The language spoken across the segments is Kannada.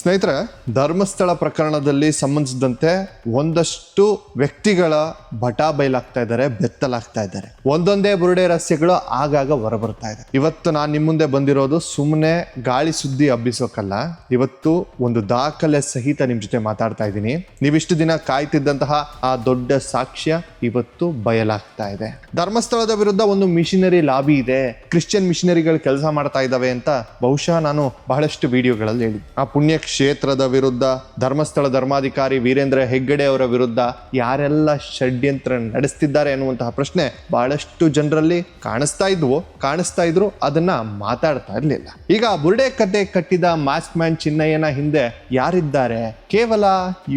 ಸ್ನೇಹಿತರೆ, ಧರ್ಮಸ್ಥಳ ಪ್ರಕರಣದಲ್ಲಿ ಸಂಬಂಧಿಸಿದಂತೆ ಒಂದಷ್ಟು ವ್ಯಕ್ತಿಗಳ ಬಟಾ ಬಯಲಾಗ್ತಾ ಇದ್ದಾರೆ, ಬೆತ್ತಲಾಗ್ತಾ ಇದ್ದಾರೆ. ಒಂದೊಂದೇ ಬುರುಡೆ ರಹಸ್ಯಗಳು ಆಗಾಗ ಹೊರಬರ್ತಾ ಇದೆ. ಇವತ್ತು ನಾನು ನಿಮ್ಮ ಮುಂದೆ ಬಂದಿರೋದು ಸುಮ್ಮನೆ ಗಾಳಿ ಸುದ್ದಿ ಹಬ್ಬಿಸೋಕಲ್ಲ. ಇವತ್ತು ಒಂದು ದಾಖಲೆ ಸಹಿತ ನಿಮ್ ಜೊತೆ ಮಾತಾಡ್ತಾ ಇದ್ದೀನಿ. ನೀವಿಷ್ಟು ದಿನ ಕಾಯ್ತಿದ್ದಂತಹ ಆ ದೊಡ್ಡ ಸಾಕ್ಷ್ಯ ಇವತ್ತು ಬಯಲಾಗ್ತಾ ಇದೆ. ಧರ್ಮಸ್ಥಳದ ವಿರುದ್ಧ ಒಂದು ಮಿಷನರಿ ಲಾಬಿ ಇದೆ, ಕ್ರಿಶ್ಚಿಯನ್ ಮಿಷನರಿಗಳು ಕೆಲಸ ಮಾಡ್ತಾ ಇದ್ದಾವೆ ಅಂತ ಬಹುಶಃ ನಾನು ಬಹಳಷ್ಟು ವಿಡಿಯೋಗಳಲ್ಲಿ ಹೇಳಿದ್ದೆ. ಆ ಪುಣ್ಯ ಕ್ಷೇತ್ರದ ವಿರುದ್ಧ ಧರ್ಮಸ್ಥಳ ಧರ್ಮಾಧಿಕಾರಿ ವೀರೇಂದ್ರ ಹೆಗ್ಗಡೆ ಅವರ ವಿರುದ್ಧ ಯಾರೆಲ್ಲ ಷಡ್ಯಂತ್ರ ನಡೆಸ್ತಿದ್ದಾರೆ ಅನ್ನುವಂತಹ ಪ್ರಶ್ನೆ ಬಹಳಷ್ಟು ಜನರಲ್ಲಿ ಕಾಣಿಸ್ತಾ ಇದ್ರು, ಅದನ್ನ ಮಾತಾಡ್ತಾ ಇರ್ಲಿಲ್ಲ. ಈಗ ಬುರುಡೆ ಕತೆ ಕಟ್ಟಿದ ಮಾಸ್ಕ್ ಮ್ಯಾನ್ ಚಿನ್ನಯ್ಯನ ಹಿಂದೆ ಯಾರಿದ್ದಾರೆ? ಕೇವಲ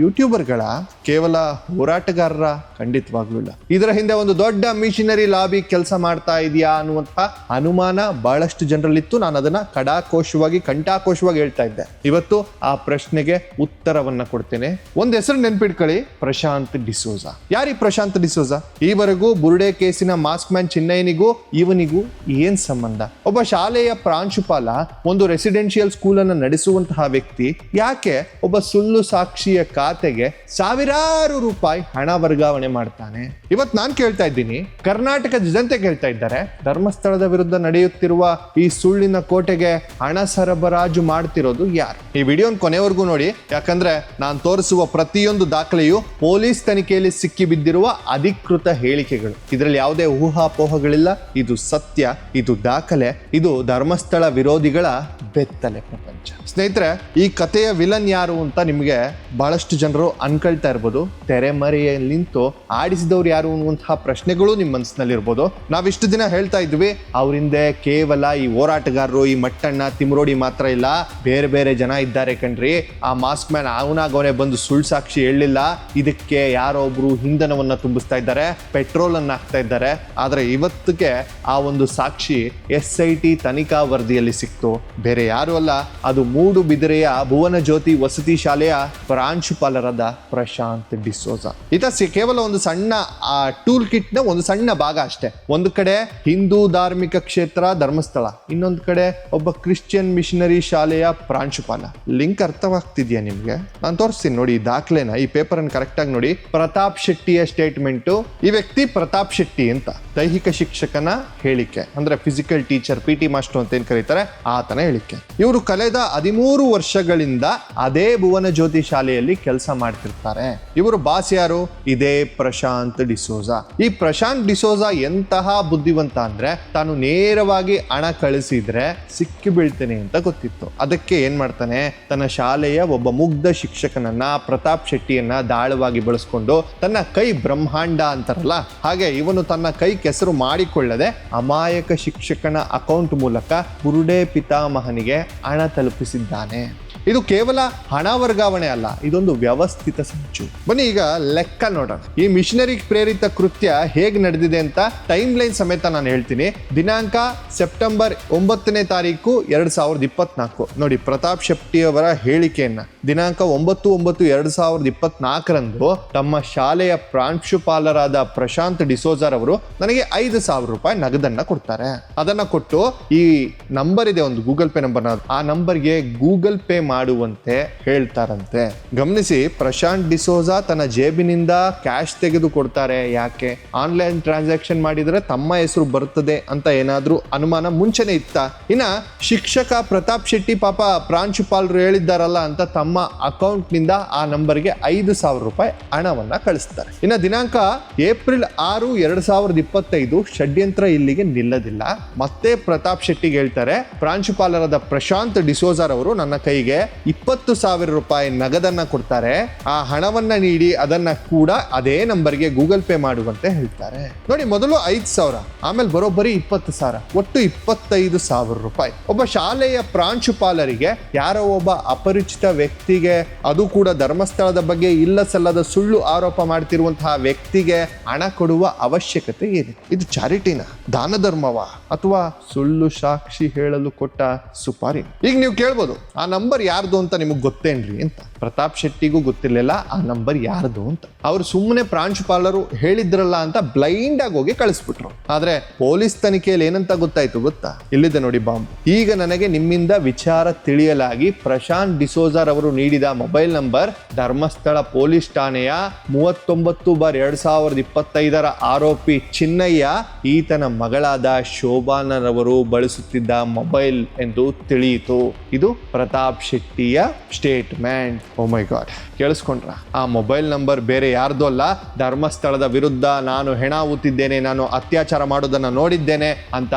ಯೂಟ್ಯೂಬರ್ಗಳ, ಕೇವಲ ಹೋರಾಟಗಾರರ? ಖಂಡಿತವಾಗ್ಲೂ ಇಲ್ಲ. ಇದರ ಹಿಂದೆ ಒಂದು ದೊಡ್ಡ ಮಿಷನರಿ ಲಾಬಿ ಕೆಲಸ ಮಾಡ್ತಾ ಇದೆಯಾ ಅನ್ನುವಂತಹ ಅನುಮಾನ ಬಹಳಷ್ಟು ಜನರಲ್ಲಿತ್ತು. ನಾನು ಅದನ್ನ ಕಂಠಾಕೋಶವಾಗಿ ಹೇಳ್ತಾ ಇದ್ದೆ. ಇವತ್ತು ಆ ಪ್ರಶ್ನೆಗೆ ಉತ್ತರವನ್ನ ಕೊಡ್ತೇನೆ. ಒಂದ್ ಹೆಸರು ನೆನ್ಪಿಟ್ಕೊಳ್ಳಿ, ಪ್ರಶಾಂತ್ ಡಿಸೋಜ. ಯಾರಿ ಪ್ರಶಾಂತ್ ಡಿಸೋಜ? ಈವರೆಗೂ ಬುರುಡೆ ಕೇಸಿನ ಮಾಸ್ಕ್ ಮ್ಯಾನ್ ಚಿನ್ನಯ್ಯನಿಗೂ ಇವನಿಗೂ ಏನ್ ಸಂಬಂಧ? ಒಬ್ಬ ಶಾಲೆಯ ಪ್ರಾಂಶುಪಾಲ, ಒಂದು ರೆಸಿಡೆನ್ಷಿಯಲ್ ಸ್ಕೂಲ್ ಅನ್ನು ನಡೆಸುವಂತಹ ವ್ಯಕ್ತಿ ಯಾಕೆ ಒಬ್ಬ ಸುಳ್ಳು ಸಾಕ್ಷಿಯ ಖಾತೆಗೆ ಸಾವಿರಾರು ರೂಪಾಯಿ ಹಣ ವರ್ಗಾವಣೆ ಮಾಡ್ತಾನೆ? ಇವತ್ತು ನಾನು ಕೇಳ್ತಾ ಇದ್ದೀನಿ, ಕರ್ನಾಟಕದ ಜನತೆ ಕೇಳ್ತಾ ಇದ್ದಾರೆ, ಧರ್ಮಸ್ಥಳದ ವಿರುದ್ಧ ನಡೆಯುತ್ತಿರುವ ಈ ಸುಳ್ಳಿನ ಕೋಟೆಗೆ ಹಣ ಸರಬರಾಜು ಮಾಡ್ತಿರೋದು ಯಾರು? ಈ ವಿಡಿಯೋನ ಕೊನೆವರೆಗೂ ನೋಡಿ, ಯಾಕಂದ್ರೆ ನಾನು ತೋರಿಸುವ ಪ್ರತಿಯೊಂದು ದಾಖಲೆಯು ಪೊಲೀಸ್ ತನಿಖೆಯಲ್ಲಿ ಸಿಕ್ಕಿ ಬಿದ್ದಿರುವ ಅಧಿಕೃತ ಹೇಳಿಕೆಗಳು. ಇದರಲ್ಲಿ ಯಾವುದೇ ಊಹಾಪೋಹಗಳಿಲ್ಲ. ಇದು ಸತ್ಯ, ಇದು ದಾಖಲೆ, ಇದು ಧರ್ಮಸ್ಥಳ ವಿರೋಧಿಗಳ ಬೆತ್ತಲೆ ಪ್ರಪಂಚ. ಸ್ನೇಹಿತರೆ, ಈ ಕಥೆಯ ವಿಲನ್ ಯಾರು ಅಂತ ನಿಮಗೆ ಬಹಳಷ್ಟು ಜನರು ಅನ್ಕೊಳ್ತಾ ಇರ್ಬೋದು. ತೆರೆಮರೆಯಲ್ಲಿ ನಿಂತು ಆಡಿಸಿದವ್ರು ಯಾರು ಅನ್ನುವಂತಹ ಪ್ರಶ್ನೆಗಳು ನಿಮ್ಮ ಮನಸ್ಸಿನಲ್ಲಿರ್ಬೋದು. ನಾವಿಷ್ಟು ದಿನ ಹೇಳ್ತಾ ಇದ್ವಿ, ಅವರಿಂದೆ ಕೇವಲ ಈ ಹೋರಾಟಗಾರರು, ಈ ಮಟ್ಟಣ್ಣ ತಿಮ್ರೋಡಿ ಮಾತ್ರ ಇಲ್ಲ, ಬೇರೆ ಬೇರೆ ಜನ ಇದ್ದಾರೆ ಕಣ್ರಿ. ಆ ಮಾಸ್ಕ್ ಮ್ಯಾನ್ ಅವನೇ ಬಂದು ಸುಳ್ಳು ಸಾಕ್ಷಿ ಹೇಳಲಿಲ್ಲ, ಇದಕ್ಕೆ ಯಾರೋ ಒಬ್ರು ಇಂಧನವನ್ನ ತುಂಬಿಸ್ತಾ ಇದ್ದಾರೆ, ಪೆಟ್ರೋಲ್ ಅನ್ನ ಹಾಕ್ತಾ ಇದ್ದಾರೆ. ಆದ್ರೆ ಇವತ್ತಿಗೆ ಆ ಒಂದು ಸಾಕ್ಷಿ SIT ತನಿಖಾ ವರದಿಯಲ್ಲಿ ಸಿಕ್ತು. ಬೇರೆ ಯಾರು ಅಲ್ಲ, ಅದು ಮೂಡುಬಿದಿರೆಯ ಭುವನ ಜ್ಯೋತಿ ವಸತಿ ಶಾಲೆಯ ಪ್ರಾಂಶುಪಾಲರಾದ ಪ್ರಶಾಂತ್ ಡಿಸೋಜ. ಈತ ಕೇವಲ ಒಂದು ಸಣ್ಣ ಟೂಲ್ ಕಿಟ್ ನ ಒಂದು ಸಣ್ಣ ಭಾಗ ಅಷ್ಟೇ. ಒಂದು ಕಡೆ ಹಿಂದೂ ಧಾರ್ಮಿಕ ಕ್ಷೇತ್ರ ಧರ್ಮಸ್ಥಳ, ಇನ್ನೊಂದು ಕಡೆ ಒಬ್ಬ ಕ್ರಿಶ್ಚಿಯನ್ ಮಿಷನರಿ ಶಾಲೆಯ ಪ್ರಾಂಶುಪಾಲ. ಲಿಂಕ್ ಅರ್ಥವಾಗ್ತಿದ್ಯಾ ನಿಮ್ಗೆ? ನಾನು ತೋರಿಸ್ತೀನಿ ನೋಡಿ ಈ ದಾಖಲೆನ, ಈ ಪೇಪರ್ ಅನ್ನು ಕರೆಕ್ಟ್ ಆಗಿ ನೋಡಿ. ಪ್ರತಾಪ್ ಶೆಟ್ಟಿಯ ಸ್ಟೇಟ್ಮೆಂಟ್. ಈ ವ್ಯಕ್ತಿ ಪ್ರತಾಪ್ ಶೆಟ್ಟಿ ಅಂತ, ದೈಹಿಕ ಶಿಕ್ಷಕನ ಹೇಳಿಕೆ, ಅಂದ್ರೆ ಫಿಸಿಕಲ್ ಟೀಚರ್, PT ಮಾಸ್ಟರ್ ಅಂತ ಏನ್ ಕರೀತಾರೆ, ಆತನ ಹೇಳಿಕೆ. ಇವರು ಕಳೆದ 13 ವರ್ಷಗಳಿಂದ ಅದೇ ಭುವನ ಜ್ಯೋತಿ ಶಾಲೆಯಲ್ಲಿ ಕೆಲಸ ಮಾಡ್ತಿರ್ತಾರೆ. ಇವರು ಬಾಸ್ ಯಾರು? ಇದೇ ಪ್ರಶಾಂತ್ ಡಿಸೋಜ. ಈ ಪ್ರಶಾಂತ್ ಡಿಸೋಜ ಎಂತಹ ಬುದ್ಧಿವಂತ ಅಂದ್ರೆ, ತಾನು ನೇರವಾಗಿ ಹಣ ಕಳಿಸಿದ್ರೆ ಸಿಕ್ಕಿ ಬೀಳ್ತೇನೆ ಅಂತ ಗೊತ್ತಿತ್ತು. ಅದಕ್ಕೆ ಏನ್ ಮಾಡ್ತಾನೆ, ತನ್ನ ಶಾಲೆಯ ಒಬ್ಬ ಮುಗ್ಧ ಶಿಕ್ಷಕನನ್ನ, ಪ್ರತಾಪ್ ಶೆಟ್ಟಿಯನ್ನ ದಾಳವಾಗಿ ಬಳಸ್ಕೊಂಡು ತನ್ನ ಕೈ ಬ್ರಹ್ಮಾಂಡ ಅಂತಾರಲ್ಲ ಹಾಗೆ ಇವನು ತನ್ನ ಕೈ ಕೆಸರು ಮಾಡಿಕೊಳ್ಳದೆ ಅಮಾಯಕ ಶಿಕ್ಷಕನ ಅಕೌಂಟ್ ಮೂಲಕ ಬುರುಡೆ ಪಿತಾಮಹನಿಗೆ ಹಣ ತಲುಪಿಸಿದ್ದಾನೆ. ಇದು ಕೇವಲ ಹಣ ವರ್ಗಾವಣೆ ಅಲ್ಲ, ಇದೊಂದು ವ್ಯವಸ್ಥಿತ ಸಂಚು. ಬನ್ನಿ ಈಗ ಲೆಕ್ಕ ನೋಡೋಣ. ಈ ಮಿಷನರಿ ಪ್ರೇರಿತ ಕೃತ್ಯ ಹೇಗೆ ನಡೆದಿದೆ ಅಂತ ಟೈಮ್ ಲೈನ್ ಸಮೇತ ನಾನು ಹೇಳ್ತೀನಿ. ದಿನಾಂಕ ಸೆಪ್ಟೆಂಬರ್ 9ನೇ ತಾರೀಕು 2024. ನೋಡಿ, ಪ್ರತಾಪ್ ಶೆಟ್ಟಿ ಅವರ ಹೇಳಿಕೆಯನ್ನ ದಿನಾಂಕ 9/9/2024 ತಮ್ಮ ಶಾಲೆಯ ಪ್ರಾಂಶುಪಾಲರಾದ ಪ್ರಶಾಂತ್ ಡಿಸೋಜರ್ ಅವರು ನನಗೆ 5,000 ರೂಪಾಯಿ ನಗದನ್ನ ಕೊಡ್ತಾರೆ. ಅದನ್ನ ಕೊಟ್ಟು ಈ ನಂಬರ್ ಇದೆ, ಒಂದು ಗೂಗಲ್ ಪೇ ನಂಬರ್, ಆ ನಂಬರ್ಗೆ ಗೂಗಲ್ ಪೇ ಮಾಡುವಂತೆ ಹೇಳ್ತಾರಂತೆ. ಗಮನಿಸಿ, ಪ್ರಶಾಂತ್ ಡಿಸೋಜ ತನ್ನ ಜೇಬಿನಿಂದ ಕ್ಯಾಶ್ ತೆಗೆದು ಕೊಡ್ತಾರೆ. ಯಾಕೆ? ಆನ್ಲೈನ್ ಟ್ರಾನ್ಸಾಕ್ಷನ್ ಮಾಡಿದ್ರೆ ತಮ್ಮ ಹೆಸರು ಬರ್ತದೆ ಅಂತ ಏನಾದ್ರೂ ಅನುಮಾನ ಮುಂಚೆನೆ ಇತ್ತ? ಇನ್ನ ಶಿಕ್ಷಕ ಪ್ರತಾಪ್ ಶೆಟ್ಟಿ ಪಾಪ ಪ್ರಾಂಶುಪಾಲರು ಹೇಳಿದ್ದಾರಲ್ಲ ಅಂತ ತಮ್ಮ ಅಕೌಂಟ್ ನಿಂದ ಆ ನಂಬರ್ಗೆ 5,000 ರೂಪಾಯಿ ಹಣವನ್ನ ಕಳಿಸ್ತಾರೆ. ಇನ್ನ ದಿನಾಂಕ ಏಪ್ರಿಲ್ 6, 2025 ಷಡ್ಯಂತ್ರ ಇಲ್ಲಿಗೆ ನಿಲ್ಲದಿಲ್ಲ. ಮತ್ತೆ ಪ್ರತಾಪ್ ಶೆಟ್ಟಿಗೆ ಹೇಳ್ತಾರೆ, ಪ್ರಾಂಶುಪಾಲರಾದ ಪ್ರಶಾಂತ್ ಡಿಸೋಜರ್ ಅವರು ನನ್ನ ಕೈಗೆ 20,000 ರೂಪಾಯಿ ನಗದನ್ನ ಕೊಡ್ತಾರೆ. ಆ ಹಣವನ್ನ ನೀಡಿ ಅದನ್ನ ಕೂಡ ಅದೇ ನಂಬರ್ಗೆ ಗೂಗಲ್ ಪೇ ಮಾಡುವಂತೆ ಹೇಳ್ತಾರೆ. ನೋಡಿ, ಮೊದಲು 5,000, ಆಮೇಲೆ ಬರೋಬ್ಬರಿ 20,000, ಒಟ್ಟು 25,000 ರೂಪಾಯಿ. ಒಬ್ಬ ಶಾಲೆಯ ಪ್ರಾಂಶುಪಾಲರಿಗೆ ಯಾರೋ ಒಬ್ಬ ಅಪರಿಚಿತ ವ್ಯಕ್ತಿಗೆ, ಅದು ಕೂಡ ಧರ್ಮಸ್ಥಳದ ಬಗ್ಗೆ ಇಲ್ಲ ಸಲ್ಲದ ಸುಳ್ಳು ಆರೋಪ ಮಾಡ್ತಿರುವಂತಹ ವ್ಯಕ್ತಿಗೆ ಹಣ ಕೊಡುವ ಅವಶ್ಯಕತೆ ಏನಿದೆ? ಇದು ಚಾರಿಟಿನ, ದಾನ ಧರ್ಮವ, ಅಥವಾ ಸುಳ್ಳು ಸಾಕ್ಷಿ ಹೇಳಲು ಕೊಟ್ಟ ಸುಪಾರಿ? ಈಗ ನೀವು ಕೇಳ್ಬೋದು, ಆ ನಂಬರ್ ಯಾರ್ದು ಅಂತ ನಿಮಗೆ ಗೊತ್ತೇನ್ರಿ ಅಂತ. ಪ್ರತಾಪ್ ಶೆಟ್ಟಿಗೂ ಗೊತ್ತಿರ್ಲಿಲ್ಲ ಆ ನಂಬರ್ ಯಾರ್ದು ಅಂತ. ಅವ್ರು ಸುಮ್ಮನೆ ಪ್ರಾಂಶುಪಾಲರು ಹೇಳಿದ್ರಲ್ಲ ಅಂತ ಬ್ಲೈಂಡ್ ಆಗಿ ಹೋಗಿ ಕಳಿಸ್ಬಿಟ್ರು. ಆದ್ರೆ ಪೊಲೀಸ್ ತನಿಖೆಯಲ್ಲಿ ಏನಂತ ಗೊತ್ತಾಯ್ತು ಗೊತ್ತಾ? ಇಲ್ಲಿದೆ ನೋಡಿ ಬಾಂಬ್. ಈಗ ನನಗೆ ನಿಮ್ಮಿಂದ ವಿಚಾರ ತಿಳಿಯಲಾಗಿ ಪ್ರಶಾಂತ್ ಡಿಸೋಜರ್ ಅವರು ನೀಡಿದ ಮೊಬೈಲ್ ನಂಬರ್ ಧರ್ಮಸ್ಥಳ ಪೊಲೀಸ್ ಠಾಣೆಯ 39/2025 ಆರೋಪಿ ಚಿನ್ನಯ್ಯ ಈತನ ಮಗಳಾದ ಶೋಭಾನರವರು ಬಳಸುತ್ತಿದ್ದ ಮೊಬೈಲ್ ಎಂದು ತಿಳಿಯಿತು. ಇದು ಪ್ರತಾಪ್ ಶೆಟ್ಟಿಯ ಸ್ಟೇಟ್ಮೆಂಟ್. ಓ ಮೈ ಗಾಡ್, ಕೇಳಿಸ್ಕೊಂಡ್ರ? ಆ ಮೊಬೈಲ್ ನಂಬರ್ ಬೇರೆ ಯಾರ್ದು ಅಲ್ಲ, ಧರ್ಮಸ್ಥಳದ ವಿರುದ್ಧ ನಾನು ಹೆಣ ಊತಿದ್ದೇನೆ, ನಾನು ಅತ್ಯಾಚಾರ ಮಾಡೋದನ್ನ ನೋಡಿದ್ದೇನೆ ಅಂತ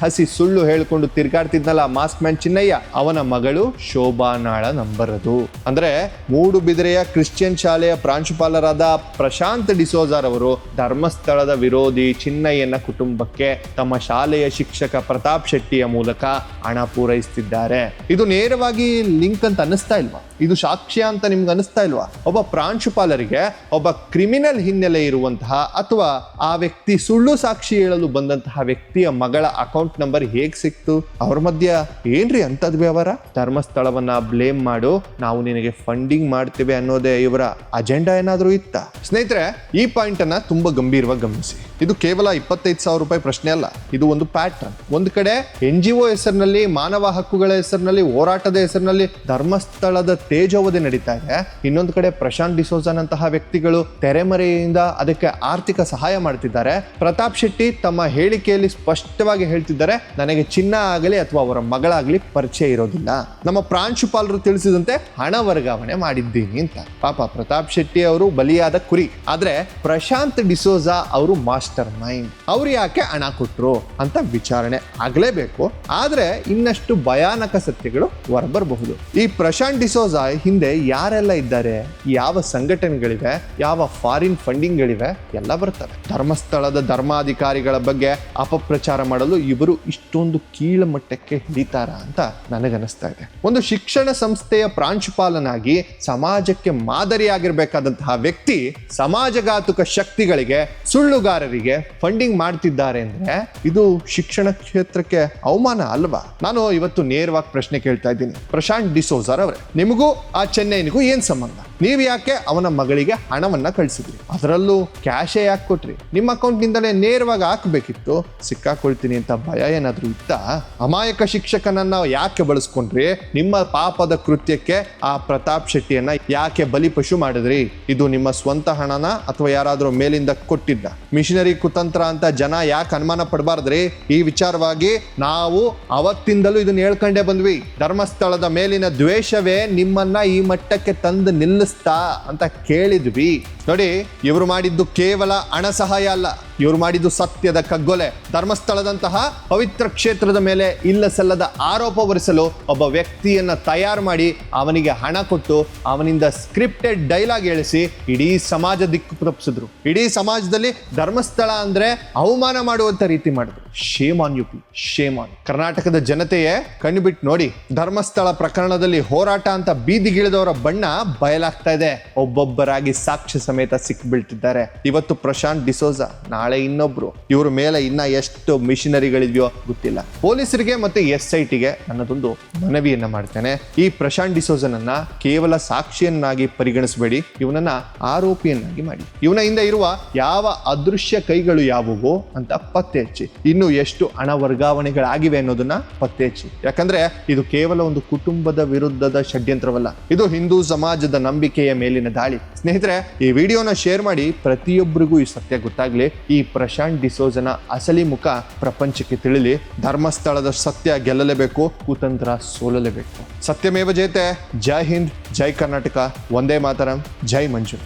ಹಸಿ ಸುಳ್ಳು ಹೇಳ್ಕೊಂಡು ತಿರ್ಗಾಡ್ತಿದ್ನಲ್ಲ ಮಾಸ್ಕ್ ಮ್ಯಾನ್ ಚಿನ್ನಯ್ಯ, ಅವನ ಮಗಳು ಶೋಭಾನಾಳ ನಂಬರ್ ಅದು. ಅಂದ್ರೆ ಮೂಡುಬಿದಿರೆಯ ಕ್ರಿಶ್ಚಿಯನ್ ಶಾಲೆಯ ಪ್ರಾಂಶುಪಾಲರಾದ ಪ್ರಶಾಂತ್ ಡಿಸೋಜರ್ ಅವರು ಧರ್ಮಸ್ಥಳದ ವಿರೋಧಿ ಚಿನ್ನಯ್ಯನ ಕುಟುಂಬಕ್ಕೆ ತಮ್ಮ ಶಾಲೆಯ ಶಿಕ್ಷಕ ಪ್ರತಾಪ್ ಶೆಟ್ಟಿಯ ಮೂಲಕ ಹಣ ಪೂರೈಸುತ್ತಿದ್ದಾರೆ. ಇದು ನೇರವಾಗಿ ಲಿಂಕ್ ಅಂತ ಅನ್ನಿಸ್ತಾ ಇಲ್ವಾ? ಇದು ಸಾಕ್ಷ್ಯ ಅಂತ ನಿಮ್ಗೆ ಅನಿಸ್ತಾ ಇಲ್ವಾ? ಒಬ್ಬ ಪ್ರಾಂಶುಪಾಲರಿಗೆ ಒಬ್ಬ ಕ್ರಿಮಿನಲ್ ಹಿನ್ನೆಲೆ ಇರುವಂತಹ ಅಥವಾ ಆ ವ್ಯಕ್ತಿ ಸುಳ್ಳು ಸಾಕ್ಷಿ ಹೇಳಲು ಬಂದಂತಹ ವ್ಯಕ್ತಿಯ ಮಗಳ ಅಕೌಂಟ್ ನಂಬರ್ ಹೇಗ್ ಸಿಕ್ತು? ಅವ್ರ ಮಧ್ಯ ಏನ್ರಿ ಅಂತದ್ ವ್ಯವಹಾರ? ಧರ್ಮಸ್ಥಳವನ್ನ ಬ್ಲೇಮ್ ಮಾಡು, ನಾವು ನಿನಗೆ ಫಂಡಿಂಗ್ ಮಾಡ್ತೇವೆ ಅನ್ನೋದೇ ಇವರ ಅಜೆಂಡಾ ಏನಾದ್ರೂ ಇತ್ತ? ಸ್ನೇಹಿತರೆ, ಈ ಪಾಯಿಂಟ್ ಅನ್ನ ತುಂಬಾ ಗಂಭೀರವಾಗಿ ಗಮನಿಸಿ. ಇದು ಕೇವಲ 25,000 ರೂಪಾಯಿ ಪ್ರಶ್ನೆ ಅಲ್ಲ, ಇದು ಒಂದು ಪ್ಯಾಟ್ರನ್. ಒಂದು ಕಡೆ NGO ಹೆಸರಿನಲ್ಲಿ, ಮಾನವ ಹಕ್ಕುಗಳ ಹೆಸರಿನಲ್ಲಿ, ಹೋರಾಟದ ಹೆಸರಿನಲ್ಲಿ ಧರ್ಮಸ್ಥಳದ ತೇಜೋವಧೆ ನಡೀತಾ ಇದೆ. ಇನ್ನೊಂದು ಕಡೆ ಪ್ರಶಾಂತ್ ಡಿಸೋಜನ್ ಅಂತಹ ವ್ಯಕ್ತಿಗಳು ತೆರೆಮರೆಯಿಂದ ಅದಕ್ಕೆ ಆರ್ಥಿಕ ಸಹಾಯ ಮಾಡ್ತಿದ್ದಾರೆ. ಪ್ರತಾಪ್ ಶೆಟ್ಟಿ ತಮ್ಮ ಹೇಳಿಕೆಯಲ್ಲಿ ಸ್ಪಷ್ಟವಾಗಿ ಹೇಳ್ತಿದ್ದಾರೆ, ನನಗೆ ಚಿನ್ನ ಆಗಲಿ ಅಥವಾ ಅವರ ಮಗಳಾಗ್ಲಿ ಪರಿಚಯ ಇರೋದಿಲ್ಲ, ನಮ್ಮ ಪ್ರಾಂಶುಪಾಲರು ತಿಳಿಸಿದಂತೆ ಹಣ ವರ್ಗಾವಣೆ ಮಾಡಿದ್ದೀನಿ ಅಂತ. ಪಾಪ ಪ್ರತಾಪ್ ಶೆಟ್ಟಿ ಅವರು ಬಲಿಯಾದ ಕುರಿ. ಆದ್ರೆ ಪ್ರಶಾಂತ್ ಡಿಸೋಜಾ ಅವರು ಮಾಸ್ಟರ್ ಮೈಂಡ್. ಅವ್ರು ಯಾಕೆ ಹಣ ಕೊಟ್ರು ಅಂತ ವಿಚಾರಣೆ ಆಗ್ಲೇಬೇಕು. ಆದ್ರೆ ಇನ್ನಷ್ಟು ಭಯಾನಕ ಸತ್ಯಗಳು ಹೊರಬರಬಹುದು. ಈ ಪ್ರಶಾಂತ್ ಡಿಸೋಜಾ ಹಿಂದೆ ಯಾರೆಲ್ಲ ಇದ್ದಾರೆ, ಯಾವ ಸಂಘಟನೆಗಳಿವೆ, ಯಾವ ಫಾರಿನ್ ಫಂಡಿಂಗ್ಗಳಿವೆ ಎಲ್ಲ ಬರ್ತವೆ. ಧರ್ಮಸ್ಥಳದ ಧರ್ಮಾಧಿಕಾರಿಗಳ ಬಗ್ಗೆ ಅಪಪ್ರಚಾರ ಮಾಡಲು ಇವರು ಇಷ್ಟೊಂದು ಕೀಳಮಟ್ಟಕ್ಕೆ ಹಿಡಿತಾರ ಅಂತ ನನಗನ್ನಿಸ್ತಾ ಇದೆ. ಒಂದು ಶಿಕ್ಷಣ ಸಂಸ್ಥೆಯ ಪ್ರಾಂಶುಪಾಲನಾಗಿ ಸಮಾಜಕ್ಕೆ ಮಾದರಿಯಾಗಿರ್ಬೇಕಾದಂತಹ ವ್ಯಕ್ತಿ ಸಮಾಜಘಾತುಕ ಶಕ್ತಿಗಳಿಗೆ, ಸುಳ್ಳುಗಾರರಿಗೆ ಫಂಡಿಂಗ್ ಮಾಡ್ತಿದ್ದಾರೆ ಅಂದ್ರೆ ಇದು ಶಿಕ್ಷಣ ಕ್ಷೇತ್ರಕ್ಕೆ ಅವಮಾನ ಅಲ್ವಾ? ನಾನು ಇವತ್ತು ನೇರವಾಗಿ ಪ್ರಶ್ನೆ ಕೇಳ್ತಾ ಇದ್ದೀನಿ, ಪ್ರಶಾಂತ್ ಡಿಸೋಜರ್ ಅವರೇ, ನಿಮಗೂ ಆ ಚೆನ್ನೈನಿಗೂ ಏನ್ ಸಂಬಂಧ? ನೀವು ಯಾಕೆ ಅವನ ಮಗಳಿಗೆ ಹಣವನ್ನ ಕಳಿಸಿದ್ರಿ? ಅದರಲ್ಲೂ ಕ್ಯಾಶೇ ಯಾಕೆ ಕೊಟ್ರಿ? ನಿಮ್ಮ ಅಕೌಂಟ್ ನಿಂದಲೇ ನೇರವಾಗಿ ಹಾಕಬೇಕಿತ್ತು. ಸಿಕ್ಕಾಕೊಳ್ತೀನಿ ಅಂತ ಭಯ ಏನಾದ್ರೂ ಇತ್ತ? ಅಮಾಯಕ ಶಿಕ್ಷಕನನ್ನ ಯಾಕೆ ಬಳಸ್ಕೊಂಡ್ರಿ? ನಿಮ್ಮ ಪಾಪದ ಕೃತ್ಯಕ್ಕೆ ಆ ಪ್ರತಾಪ್ ಶೆಟ್ಟಿಯನ್ನ ಯಾಕೆ ಬಲಿಪಶು ಮಾಡಿದ್ರಿ? ಇದು ನಿಮ್ಮ ಸ್ವಂತ ಹಣನ ಅಥವಾ ಯಾರಾದ್ರೂ ಮೇಲಿಂದ ಕೊಟ್ಟಿದ್ದ? ಮಿಷನರಿ ಕುತಂತ್ರ ಅಂತ ಜನ ಯಾಕೆ ಅನುಮಾನ ಪಡಬಾರ್ದ್ರಿ? ಈ ವಿಚಾರವಾಗಿ ನಾವು ಅವತ್ತಿಂದಲೂ ಇದನ್ನ ಹೇಳ್ಕೊಂಡೇ ಬಂದ್ವಿ. ಧರ್ಮಸ್ಥಳದ ಮೇಲಿನ ದ್ವೇಷವೇ ನಿಮ್ಮನ್ನ ಈ ಮಟ್ಟಕ್ಕೆ ತಂದು ನಿಲ್ಲಿಸ್ತಾ ಅಂತ ಕೇಳಿದ್ವಿ. ನೋಡಿ, ಇವರು ಮಾಡಿದ್ದು ಕೇವಲ ಹಣ ಸಹಾಯ ಅಲ್ಲ, ಇವರು ಮಾಡಿದ್ದು ಸತ್ಯದ ಕಗ್ಗೊಲೆ. ಧರ್ಮಸ್ಥಳದಂತಹ ಪವಿತ್ರ ಕ್ಷೇತ್ರದ ಮೇಲೆ ಇಲ್ಲ ಸಲ್ಲದ ಆರೋಪ ಹೊರಿಸಲು ಒಬ್ಬ ವ್ಯಕ್ತಿಯನ್ನ ತಯಾರು ಮಾಡಿ ಅವನಿಗೆ ಹಣ ಕೊಟ್ಟು ಅವನಿಂದ ಸ್ಕ್ರಿಪ್ಟೆಡ್ ಡೈಲಾಗ್ ಹೇಳಿಸಿ ಇಡೀ ಸಮಾಜ ದಿಕ್ಕು ತಪ್ಪಿಸಿದ್ರು. ಇಡೀ ಸಮಾಜದಲ್ಲಿ ಧರ್ಮಸ್ಥಳ ಅಂದ್ರೆ ಅವಮಾನ ಮಾಡುವಂತ ರೀತಿ ಮಾಡಿದ್ರು. Shame on U P, shame on. ಕರ್ನಾಟಕದ ಜನತೆಯೇ ಕಣ್ಬಿಟ್ಟು ನೋಡಿ, ಧರ್ಮಸ್ಥಳ ಪ್ರಕರಣದಲ್ಲಿ ಹೋರಾಟ ಅಂತ ಬೀದಿಗಿಳಿದವರ ಬಣ್ಣ ಬಯಲಾಗ್ತಾ ಇದೆ. ಒಬ್ಬೊಬ್ಬರಾಗಿ ಸಾಕ್ಷ್ಯ ಸಮೇತ ಸಿಕ್ಬಿಳ್ತಿದ್ದಾರೆ. ಇವತ್ತು ಪ್ರಶಾಂತ್ ಡಿಸೋಜಾ, ನಾಳೆ ಇನ್ನೊಬ್ರು. ಇವ್ರ ಮೇಲೆ ಇನ್ನ ಎಷ್ಟು ಮಿಷನರಿಗಳಿದೆಯೋ ಗೊತ್ತಿಲ್ಲ. ಪೊಲೀಸರಿಗೆ ಮತ್ತೆ SITಗೆ ನನ್ನದೊಂದು ಮನವಿಯನ್ನ ಮಾಡ್ತೇನೆ. ಈ ಪ್ರಶಾಂತ್ ಡಿಸೋಜನನ್ನ ಕೇವಲ ಸಾಕ್ಷಿಯನ್ನಾಗಿ ಪರಿಗಣಿಸಬೇಡಿ, ಇವನನ್ನ ಆರೋಪಿಯನ್ನಾಗಿ ಮಾಡಿ. ಇವನ ಹಿಂದೆ ಇರುವ ಯಾವ ಅದೃಶ್ಯ ಕೈಗಳು ಯಾವುವು ಅಂತ ಪತ್ತೆ ಹಚ್ಚಿ. ಇನ್ನು ಎಷ್ಟು ಹಣ ವರ್ಗಾವಣೆಗಳಾಗಿವೆ ಅನ್ನೋದನ್ನ ಪತ್ತೆ ಹಚ್ಚಿ. ಯಾಕಂದ್ರೆ ಇದು ಕೇವಲ ಒಂದು ಕುಟುಂಬದ ವಿರುದ್ಧದ ಷಡ್ಯಂತ್ರವಲ್ಲ, ಇದು ಹಿಂದೂ ಸಮಾಜದ ನಂಬಿಕೆಯ ಮೇಲಿನ ದಾಳಿ. ಸ್ನೇಹಿತರೆ, ಈ ವಿಡಿಯೋನ ಶೇರ್ ಮಾಡಿ, ಪ್ರತಿಯೊಬ್ಬರಿಗೂ ಈ ಸತ್ಯ ಗೊತ್ತಾಗ್ಲಿ. ಈ ಪ್ರಶಾಂತ್ ಡಿಸೋಜನ ಅಸಲಿ ಮುಖ ಪ್ರಪಂಚಕ್ಕೆ ತಿಳಿಲಿ. ಧರ್ಮಸ್ಥಳದ ಸತ್ಯ ಗೆಲ್ಲಲೇಬೇಕು, ಕುತಂತ್ರ ಸೋಲಲೇಬೇಕು. ಸತ್ಯಮೇವ ಜಯತೆ. ಜೈ ಹಿಂದ್, ಜೈ ಕರ್ನಾಟಕ, ವಂದೇ ಮಾತರಂ, ಜೈ ಮಂಜು.